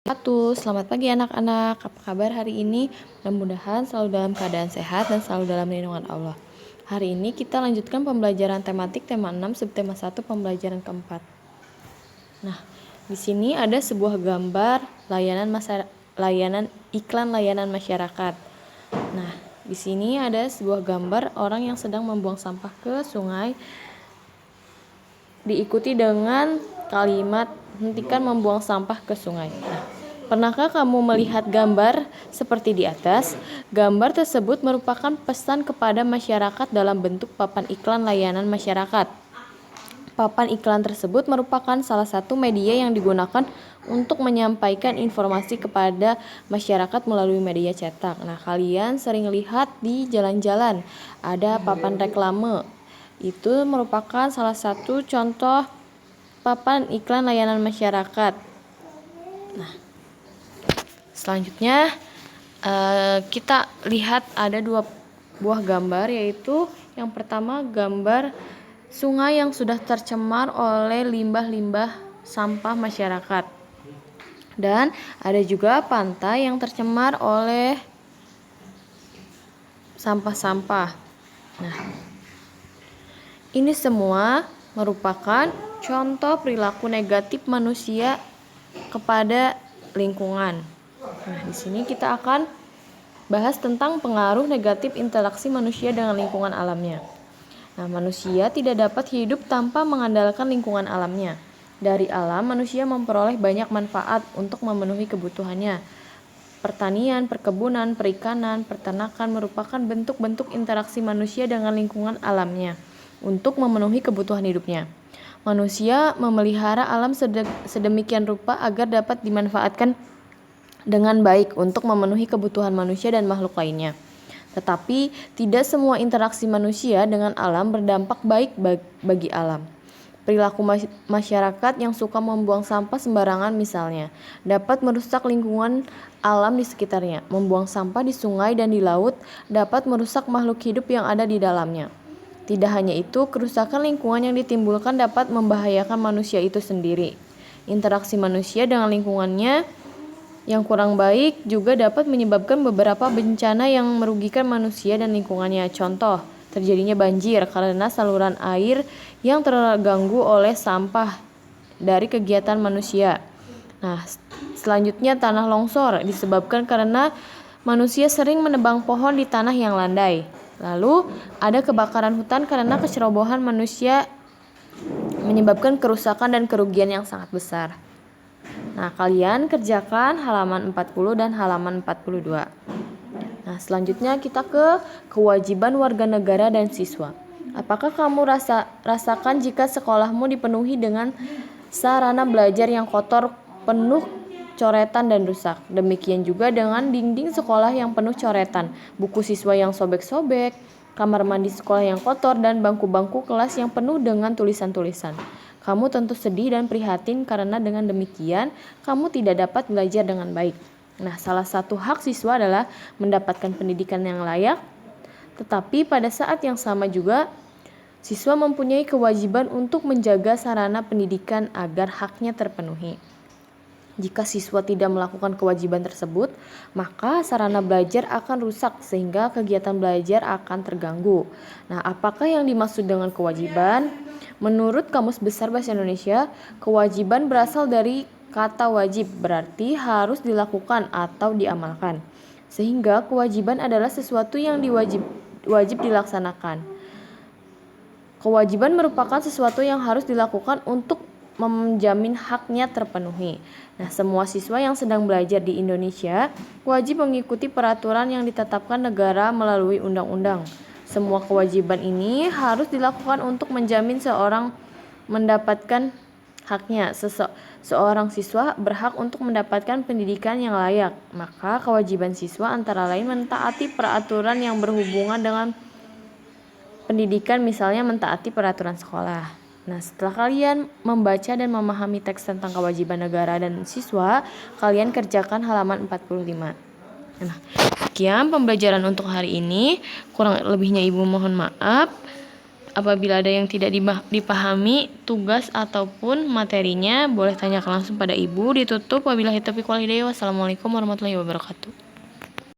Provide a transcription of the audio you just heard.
Selamat pagi anak-anak, apa kabar hari ini? Mudah-mudahan selalu dalam keadaan sehat dan selalu dalam lindungan Allah. Hari ini kita lanjutkan pembelajaran tematik tema 6 subtema 1 pembelajaran keempat. Nah, di sini ada sebuah gambar iklan layanan masyarakat. Nah, di sini ada sebuah gambar orang yang sedang membuang sampah ke sungai, diikuti dengan kalimat hentikan membuang sampah ke sungai. Nah, pernahkah kamu melihat gambar seperti di atas? Gambar tersebut merupakan pesan kepada masyarakat dalam bentuk papan iklan layanan masyarakat. Papan iklan tersebut merupakan salah satu media yang digunakan untuk menyampaikan informasi kepada masyarakat melalui media cetak. Nah, kalian sering lihat di jalan-jalan ada papan reklame. Itu merupakan salah satu contoh papan iklan layanan masyarakat. Nah, selanjutnya kita lihat ada dua buah gambar, yaitu yang pertama gambar sungai yang sudah tercemar oleh limbah-limbah sampah masyarakat, dan ada juga pantai yang tercemar oleh sampah-sampah. Nah, ini semua merupakan contoh perilaku negatif manusia kepada lingkungan. Nah, di sini kita akan bahas tentang pengaruh negatif interaksi manusia dengan lingkungan alamnya. Nah, manusia tidak dapat hidup tanpa mengandalkan lingkungan alamnya. Dari alam, manusia memperoleh banyak manfaat untuk memenuhi kebutuhannya. Pertanian, perkebunan, perikanan, peternakan merupakan bentuk-bentuk interaksi manusia dengan lingkungan alamnya untuk memenuhi kebutuhan hidupnya. Manusia memelihara alam sedemikian rupa agar dapat dimanfaatkan dengan baik untuk memenuhi kebutuhan manusia dan makhluk lainnya. Tetapi tidak semua interaksi manusia dengan alam berdampak baik bagi alam. Perilaku masyarakat yang suka membuang sampah sembarangan misalnya dapat merusak lingkungan alam di sekitarnya. Membuang sampah di sungai dan di laut dapat merusak makhluk hidup yang ada di dalamnya. Tidak hanya itu, kerusakan lingkungan yang ditimbulkan dapat membahayakan manusia itu sendiri. Interaksi manusia dengan lingkungannya yang kurang baik juga dapat menyebabkan beberapa bencana yang merugikan manusia dan lingkungannya. Contoh, terjadinya banjir karena saluran air yang terganggu oleh sampah dari kegiatan manusia. Nah, selanjutnya tanah longsor disebabkan karena manusia sering menebang pohon di tanah yang landai. Lalu ada kebakaran hutan karena kecerobohan manusia menyebabkan kerusakan dan kerugian yang sangat besar. Nah, kalian kerjakan halaman 40 dan halaman 42. Nah, selanjutnya kita ke kewajiban warga negara dan siswa. Apakah kamu rasakan jika sekolahmu dipenuhi dengan sarana belajar yang kotor, penuh coretan dan rusak? Demikian juga dengan dinding sekolah yang penuh coretan, buku siswa yang sobek-sobek, kamar mandi sekolah yang kotor, dan bangku-bangku kelas yang penuh dengan tulisan-tulisan. Kamu tentu sedih dan prihatin karena dengan demikian kamu tidak dapat belajar dengan baik. Nah, salah satu hak siswa adalah mendapatkan pendidikan yang layak, tetapi pada saat yang sama juga siswa mempunyai kewajiban untuk menjaga sarana pendidikan agar haknya terpenuhi. Jika siswa tidak melakukan kewajiban tersebut, maka sarana belajar akan rusak sehingga kegiatan belajar akan terganggu. Nah, apakah yang dimaksud dengan kewajiban? Menurut Kamus Besar Bahasa Indonesia, kewajiban berasal dari kata wajib, berarti harus dilakukan atau diamalkan. Sehingga kewajiban adalah sesuatu yang wajib dilaksanakan. Kewajiban merupakan sesuatu yang harus dilakukan untuk menjamin haknya terpenuhi. Nah, semua siswa yang sedang belajar di Indonesia wajib mengikuti peraturan yang ditetapkan negara melalui undang-undang. Semua kewajiban ini harus dilakukan untuk menjamin seorang mendapatkan haknya. Seorang siswa berhak untuk mendapatkan pendidikan yang layak. Maka kewajiban siswa antara lain mentaati peraturan yang berhubungan dengan pendidikan, misalnya mentaati peraturan sekolah. Nah, setelah kalian membaca dan memahami teks tentang kewajiban negara dan siswa, kalian kerjakan halaman 45. Nah, sekian pembelajaran untuk hari ini. Kurang lebihnya Ibu mohon maaf. Apabila ada yang tidak dipahami tugas ataupun materinya, boleh tanyakan langsung pada Ibu. Ditutup. Wabillahi taufiq wal hidayah. Wassalamualaikum warahmatullahi wabarakatuh.